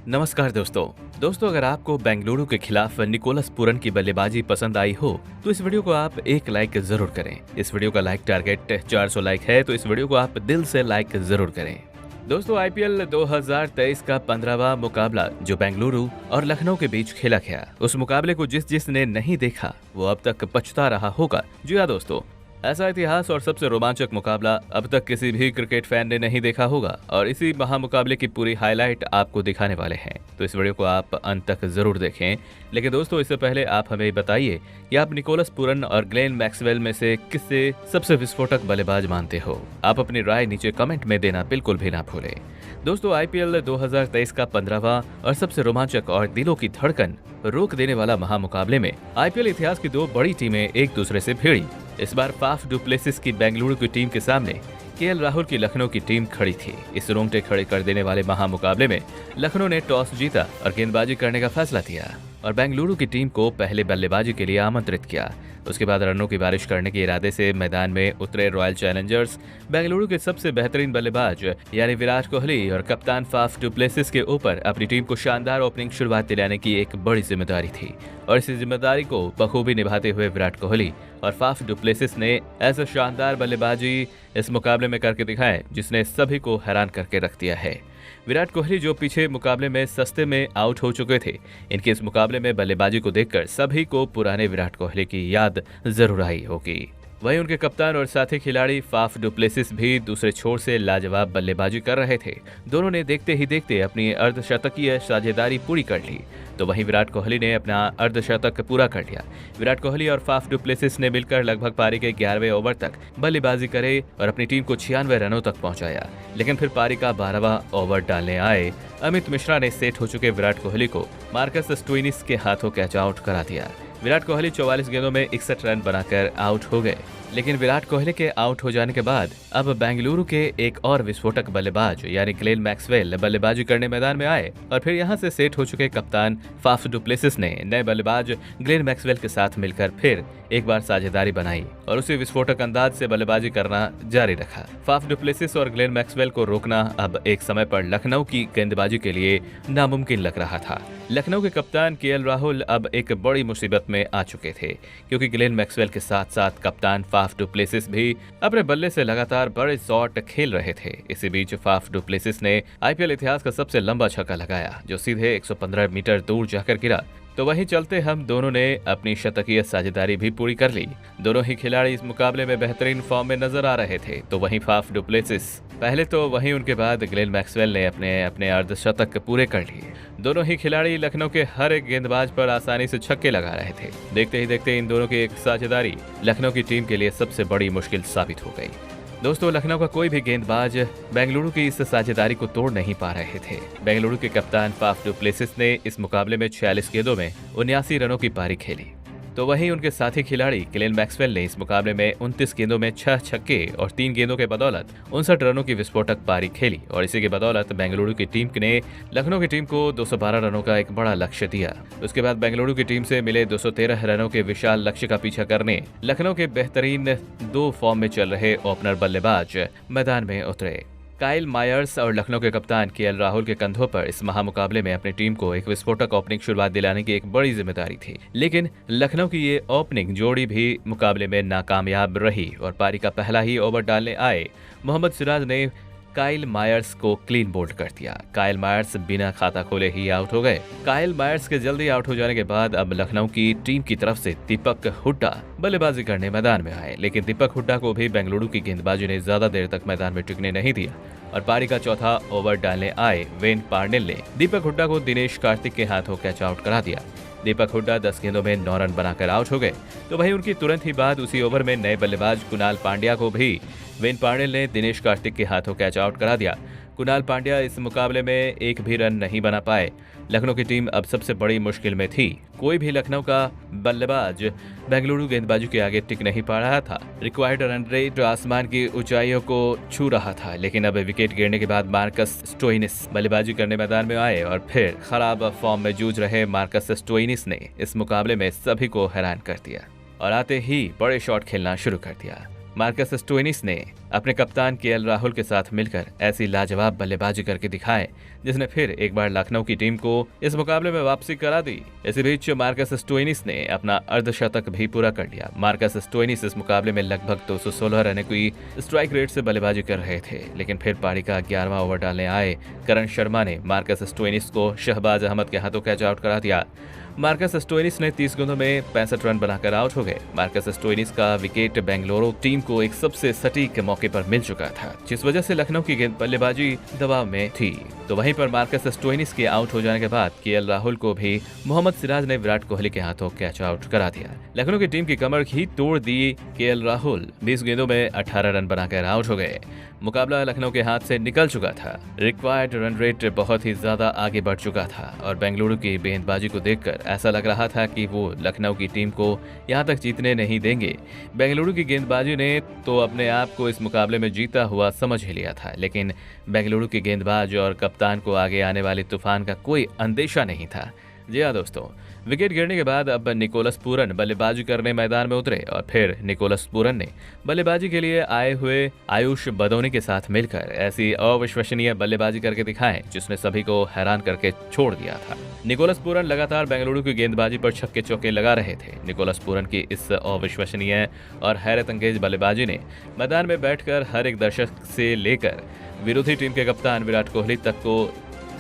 नमस्कार दोस्तों अगर आपको बेंगलुरु के खिलाफ निकोलस पूरन की बल्लेबाजी पसंद आई हो तो इस वीडियो को आप एक लाइक जरूर करें। इस वीडियो का लाइक टारगेट 400 लाइक है तो इस वीडियो को आप दिल से लाइक जरूर करें। दोस्तों आईपीएल 2023 का 15वां मुकाबला जो बेंगलुरु और लखनऊ के बीच खेला गया, उस मुकाबले को जिसने नहीं देखा वो अब तक पछता रहा होगा। जी हाँ दोस्तों, ऐसा इतिहास और सबसे रोमांचक मुकाबला अब तक किसी भी क्रिकेट फैन ने नहीं देखा होगा और इसी महामुकाबले की पूरी हाईलाइट आपको दिखाने वाले हैं, तो इस वीडियो को आप अंत तक जरूर देखें। लेकिन दोस्तों इससे पहले आप हमें बताइए कि आप निकोलस पूरन और ग्लेन मैक्सवेल में से किससे सबसे विस्फोटक बल्लेबाज मानते हो। आप अपनी राय नीचे कमेंट में देना बिल्कुल भी ना भूलें। दोस्तों आईपीएल 2023 का 15वां और सबसे रोमांचक और दिलों की धड़कन रोक देने वाला महामुकाबले में आईपीएल इतिहास की दो बड़ी टीमें एक दूसरे से भिड़ी। इस बार फाफ डुप्लेसिस की बेंगलुरु की टीम के सामने केएल राहुल की लखनऊ की टीम खड़ी थी। इस रोंगटे खड़े कर देने वाले महामुकाबले में लखनऊ ने टॉस जीता और गेंदबाजी करने का फैसला किया और बेंगलुरु की टीम को पहले बल्लेबाजी के लिए आमंत्रित किया। उसके बाद रनों की बारिश करने के इरादे से मैदान में उतरे रॉयल चैलेंजर्स। बेंगलुरु के सबसे बेहतरीन बल्लेबाज यानी विराट कोहली और कप्तान फाफ डुप्लेसिस के ऊपर अपनी टीम को शानदार ओपनिंग शुरुआत दिलाने की एक बड़ी जिम्मेदारी थी और इस जिम्मेदारी को बखूबी निभाते हुए विराट कोहली और फाफ डुप्लेसिस ने ऐसा शानदार बल्लेबाजी इस मुकाबले में करके दिखाए जिसने सभी को हैरान करके रख दिया है। विराट कोहली जो पीछे मुकाबले में सस्ते में आउट हो चुके थे, इनके इस मुकाबले में बल्लेबाजी को देखकर सभी को पुराने विराट कोहली की याद जरूर आई होगी। वहीं उनके कप्तान और साथी खिलाड़ी फाफ डुप्लेसिस भी दूसरे छोर से लाजवाब बल्लेबाजी कर रहे थे। दोनों ने देखते ही देखते अपनी अर्धशतकीय साझेदारी पूरी कर ली, तो वहीं विराट कोहली ने अपना अर्धशतक पूरा कर लिया। विराट कोहली और फाफ डुप्लेसिस ने मिलकर लगभग पारी के 11वें ओवर तक बल्लेबाजी करे और अपनी टीम को 96 रनों तक पहुंचाया। लेकिन फिर पारी का 12वां ओवर डालने आए अमित मिश्रा ने सेट हो चुके विराट कोहली को मार्कस स्टोइनिस के हाथों कैच आउट करा दिया। विराट कोहली 44 गेंदों में 61 रन बनाकर आउट हो गए। लेकिन विराट कोहली के आउट हो जाने के बाद अब बेंगलुरु के एक और विस्फोटक बल्लेबाज यानी ग्लेन मैक्सवेल बल्लेबाजी करने मैदान में आए और फिर यहां से सेट हो चुके कप्तान फाफ डुप्लेसिस ने नए बल्लेबाज ग्लेन मैक्सवेल के साथ मिलकर फिर एक बार साझेदारी बनाई और उसी विस्फोटक अंदाज से बल्लेबाजी करना जारी रखा। फाफ डुप्लेसिस और ग्लेन मैक्सवेल को रोकना अब एक समय पर लखनऊ की गेंदबाजी के लिए नामुमकिन लग रहा था। लखनऊ के कप्तान केएल राहुल अब एक बड़ी मुसीबत में आ चुके थे क्योंकि ग्लेन मैक्सवेल के साथ साथ कप्तान फाफ डुप्लेसिस भी अपने बल्ले से लगातार बड़े शॉट खेल रहे थे। इसी बीच फाफ डुप्लेसिस ने आईपीएल इतिहास का सबसे लंबा छक्का लगाया जो सीधे 115 मीटर दूर जाकर गिरा। तो वहीं चलते हम दोनों ने अपनी शतकीय साझेदारी भी पूरी कर ली। दोनों ही खिलाड़ी इस मुकाबले में बेहतरीन फॉर्म में नजर आ रहे थे। तो वहीं फाफ डुप्लेसिस पहले तो वहीं उनके बाद ग्लेन मैक्सवेल ने अपने अर्धशतक पूरे कर लिए। दोनों ही खिलाड़ी लखनऊ के हर एक गेंदबाज पर आसानी से छक्के लगा रहे थे। देखते ही देखते इन दोनों की एक साझेदारी लखनऊ की टीम के लिए सबसे बड़ी मुश्किल साबित हो गई। दोस्तों लखनऊ का कोई भी गेंदबाज बेंगलुरु की इस साझेदारी को तोड़ नहीं पा रहे थे। बेंगलुरु के कप्तान फाफ डुप्लेसिस ने इस मुकाबले में 46 गेंदों में 79 रनों की पारी खेली। तो वहीं उनके साथी खिलाड़ी ग्लेन मैक्सवेल ने इस मुकाबले में 29 गेंदों में 6 छक्के और 3 गेंदों के बदौलत 59 रनों की विस्फोटक पारी खेली और इसी के बदौलत बेंगलुरु की टीम ने लखनऊ की टीम को 212 रनों का एक बड़ा लक्ष्य दिया। उसके बाद बेंगलुरु की टीम से मिले 213 रनों के विशाल लक्ष्य का पीछा करने लखनऊ के बेहतरीन 2 फॉर्म में चल रहे ओपनर बल्लेबाज मैदान में उतरे। काइल मायर्स और लखनऊ के कप्तान केएल राहुल के कंधों पर इस महामुकाबले में अपनी टीम को एक विस्फोटक ओपनिंग शुरुआत दिलाने की एक बड़ी जिम्मेदारी थी। लेकिन लखनऊ की ये ओपनिंग जोड़ी भी मुकाबले में नाकामयाब रही और पारी का पहला ही ओवर डालने आए मोहम्मद सिराज ने काइल मायर्स को क्लीन बोल्ड कर दिया। काइल मायर्स बिना खाता खोले ही आउट हो गए। काइल मायर्स के जल्दी आउट हो जाने के बाद अब लखनऊ की टीम की तरफ से दीपक हुड्डा बल्लेबाजी करने मैदान में आए। लेकिन दीपक हुड्डा को भी बेंगलुरु की गेंदबाजी ने ज्यादा देर तक मैदान में टिकने नहीं दिया और पारी का चौथा ओवर डालने आए वेन पार्नेल ने दीपक हुड्डा को दिनेश कार्तिक के हाथों कैच आउट करा दिया। दीपक हुड्डा 10 गेंदों में 9 रन बनाकर आउट हो गए। तो वहीं उनकी तुरंत ही बाद उसी ओवर में नए बल्लेबाज कुणाल पांड्या को भी वेन पार्नेल ने दिनेश कार्तिक के हाथों कैच आउट करा दिया। कुणाल पांड्या इस मुकाबले में एक भी रन नहीं बना पाए। लखनऊ की टीम अब सबसे बड़ी मुश्किल में थी। कोई भी लखनऊ का बल्लेबाज बेंगलुरु गेंदबाजी के आगे टिक नहीं पा रहा था। रिक्वायर्ड रन रेट आसमान की ऊंचाइयों को छू रहा था। लेकिन अब विकेट गिरने के बाद मार्कस स्टोइनिस बल्लेबाजी करने मैदान में आए और फिर खराब फॉर्म में जूझ रहे मार्कस स्टोइनिस ने इस मुकाबले में सभी को हैरान कर दिया और आते ही बड़े शॉट खेलना शुरू कर दिया। मार्कस स्टोइनिस ने अपने कप्तान केएल राहुल के साथ मिलकर ऐसी लाजवाब बल्लेबाजी करके दिखाए जिसने फिर एक बार लखनऊ की टीम को इस मुकाबले में वापसी करा दी। इसी बीच मार्कस स्टोइनिस ने अपना अर्धशतक भी पूरा कर लिया। मार्कस स्टोइनिस इस मुकाबले में लगभग 216 रन की स्ट्राइक रेट से बल्लेबाजी कर रहे थे, लेकिन फिर पारी का 11वां ओवर डालने आए करण शर्मा ने मार्कस स्टोइनिस को शहबाज अहमद के हाथों कैच आउट करा दिया। मार्कस स्टोइनिस ने 30 गेंदों में 65 रन बनाकर आउट हो गए। मार्कस स्टोइनिस का विकेट बेंगलुरु टीम को एक सबसे सटीक मौके पर मिल चुका था, जिस वजह से लखनऊ की गेंद बल्लेबाजी दबाव में थी। तो वहीं पर मार्कस स्टोइनिस के आउट हो जाने के बाद केएल राहुल को भी मोहम्मद सिराज ने विराट कोहली के हाथों कैच आउट करा दिया। लखनऊ की टीम की कमर ही तोड़ दी केएल राहुल 20 गेंदों में 18 रन बनाकर आउट हो गए। मुकाबला लखनऊ के हाथ से निकल चुका था। रिक्वायर्ड रन रेट बहुत ही ज्यादा आगे बढ़ चुका था और बेंगलुरु की गेंदबाजी को देखकर ऐसा लग रहा था कि वो लखनऊ की टीम को यहां तक जीतने नहीं देंगे। बेंगलुरु की गेंदबाजी ने तो अपने आप को इस मुकाबले में जीता हुआ समझ ही लिया था, लेकिन बेंगलुरु के गेंदबाज और कप्तान को आगे आने वाले तूफान का कोई अंदेशा नहीं था। जी हाँ दोस्तों, विकेट गिरने के बाद अब निकोलस पूरन बल्लेबाजी करने मैदान में उतरे और फिर निकोलस पूरन ने बल्लेबाजी के लिए आए हुए आयुष बदौनी के साथ मिलकर ऐसी अविश्वसनीय बल्लेबाजी करके दिखाएं जिसने सभी को हैरान करके छोड़ दिया था। निकोलस पूरन लगातार बेंगलुरु की गेंदबाजी पर छक्के चौके लगा रहे थे। निकोलस पूरन की इस अविश्वसनीय और हैरत अंगेज बल्लेबाजी ने मैदान में बैठकर हर एक दर्शक से लेकर विरोधी टीम के कप्तान विराट कोहली तक को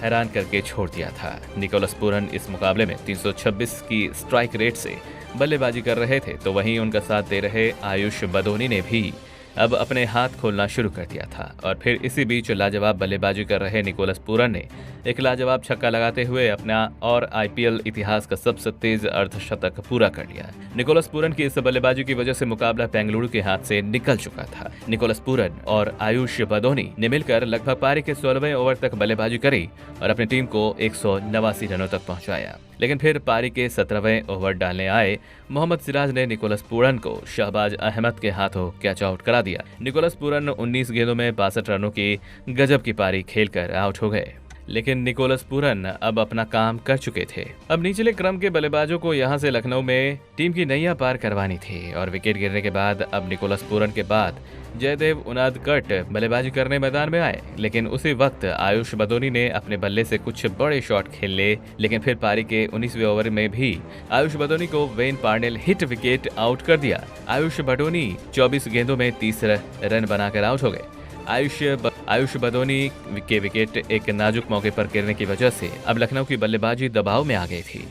हैरान करके छोड़ दिया था। निकोलस पूरन इस मुकाबले में 326 की स्ट्राइक रेट से बल्लेबाजी कर रहे थे, तो वहीं उनका साथ दे रहे आयुष बदौनी ने भी अब अपने हाथ खोलना शुरू कर दिया था। और फिर इसी बीच लाजवाब बल्लेबाजी कर रहे निकोलस पूरन ने एक लाजवाब छक्का लगाते हुए अपना और आईपीएल इतिहास का सबसे तेज अर्धशतक पूरा कर लिया। निकोलस पूरन की इस बल्लेबाजी की वजह से मुकाबला बेंगलुरु के हाथ से निकल चुका था। निकोलस पूरन और आयुष बदौनी ने मिलकर लगभग पारी के 16वें ओवर तक बल्लेबाजी करी और अपनी टीम को 189 रनों तक पहुंचाया, लेकिन फिर पारी के 17वें ओवर डालने आए मोहम्मद सिराज ने निकोलस पूरन को शहबाज अहमद के हाथों कैच आउट करा दिया। निकोलस पूरन 19 गेंदों में 62 रनों की गजब की पारी खेलकर आउट हो गए, लेकिन निकोलस पूरन अब अपना काम कर चुके थे। अब निचले क्रम के बल्लेबाजों को यहां से लखनऊ में टीम की नैया पार करवानी थी और विकेट गिरने के बाद अब निकोलस पूरन के बाद जयदेव उनादकट बल्लेबाजी करने मैदान में आए, लेकिन उसी वक्त आयुष बदौनी ने अपने बल्ले से कुछ बड़े शॉट खेल ले, लेकिन फिर पारी के 19वें ओवर में भी आयुष बदौनी को Wayne Parnell hit wicket out कर दिया। आयुष बदौनी 24 गेंदों में 30 रन बनाकर आउट हो गए। आयुष बदौनी के विकेट एक नाजुक मौके पर गिरने की वजह से अब लखनऊ की बल्लेबाजी दबाव में आ गई थी,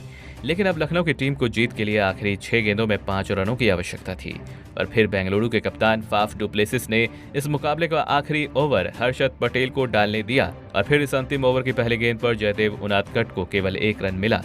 लेकिन अब लखनऊ की टीम को जीत के लिए आखिरी 6 गेंदों में 5 रनों की आवश्यकता थी। और फिर बेंगलुरु के कप्तान फाफ डुप्लेसिस ने इस मुकाबले का आखिरी ओवर हर्षद पटेल को डालने दिया और फिर इस अंतिम ओवर की पहली गेंद पर जयदेव उनादकट को केवल 1 रन मिला,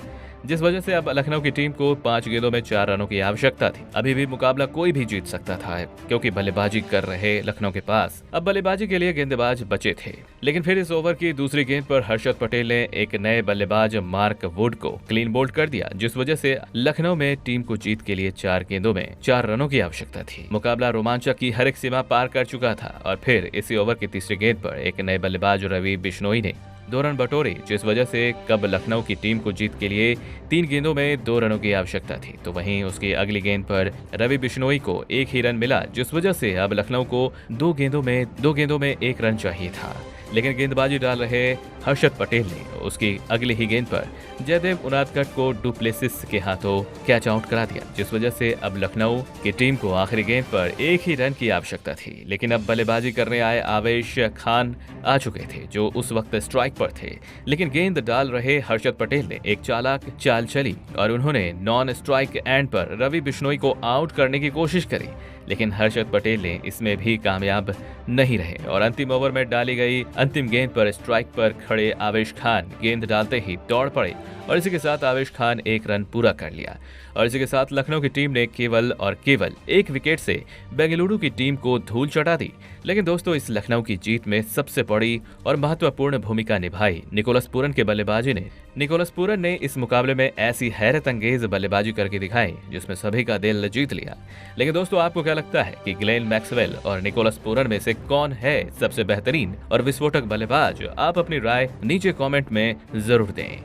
जिस वजह से अब लखनऊ की टीम को 5 गेंदों में 4 रनों की आवश्यकता थी। अभी भी मुकाबला कोई भी जीत सकता था, क्योंकि बल्लेबाजी कर रहे लखनऊ के पास अब बल्लेबाजी के लिए गेंदबाज बचे थे। लेकिन फिर इस ओवर की दूसरी गेंद पर हर्षद पटेल ने एक नए बल्लेबाज मार्क वुड को क्लीन बोल्ड कर दिया, जिस वजह से लखनऊ में टीम को जीत के लिए 4 गेंदों में 4 रनों की आवश्यकता थी। मुकाबला रोमांचक की हर एक सीमा पार कर चुका था और फिर इसी ओवर की तीसरी गेंद पर एक नए बल्लेबाज रवि बिश्नोई ने 2 रन बटोरे, जिस वजह से कब लखनऊ की टीम को जीत के लिए 3 गेंदों में 2 रनों की आवश्यकता थी। तो वहीं उसकी अगली गेंद पर रवि बिश्नोई को 1 ही रन मिला, जिस वजह से अब लखनऊ को 2 गेंदों में 1 रन चाहिए था। लेकिन गेंदबाजी डाल रहे हर्षद पटेल ने उसकी अगली ही गेंद पर जयदेव उनादकट को डुप्लेसिस के हाथों कैच आउट करा दिया, जिस वजह से अब लखनऊ की टीम को आखिरी गेंद पर 1 ही रन की आवश्यकता थी। लेकिन अब बल्लेबाजी करने आए आवेश खान आ चुके थे, जो उस वक्त स्ट्राइक पर थे। लेकिन गेंद डाल रहे हर्षद पटेल ने एक चालाक चाल चली और उन्होंने नॉन स्ट्राइक एंड पर रवि बिश्नोई को आउट करने की कोशिश करी, लेकिन हर्षद पटेल ने इसमें भी कामयाब नहीं रहे और अंतिम ओवर में डाली गई अंतिम गेंद पर स्ट्राइक पर खड़े आवेश खान गेंद डालते ही दौड़ पड़े और इसी के साथ आवेश खान 1 रन पूरा कर लिया। और इसी के साथ लखनऊ की टीम ने केवल 1 विकेट से बेंगलुरु की टीम को धूल चटा दी। लेकिन दोस्तों, इस लखनऊ की जीत में सबसे बड़ी और महत्वपूर्ण भूमिका निभाई निकोलस पूरन के बल्लेबाजी ने। निकोलस पूरन ने इस मुकाबले में ऐसी हैरत अंगेज बल्लेबाजी करके दिखाई जिसमें सभी का दिल जीत लिया। लेकिन दोस्तों, आपको क्या लगता है कि ग्लेन मैक्सवेल और निकोलस पूरन में से कौन है सबसे बेहतरीन और विस्फोटक बल्लेबाज? आप अपनी राय नीचे कमेंट में जरूर दें।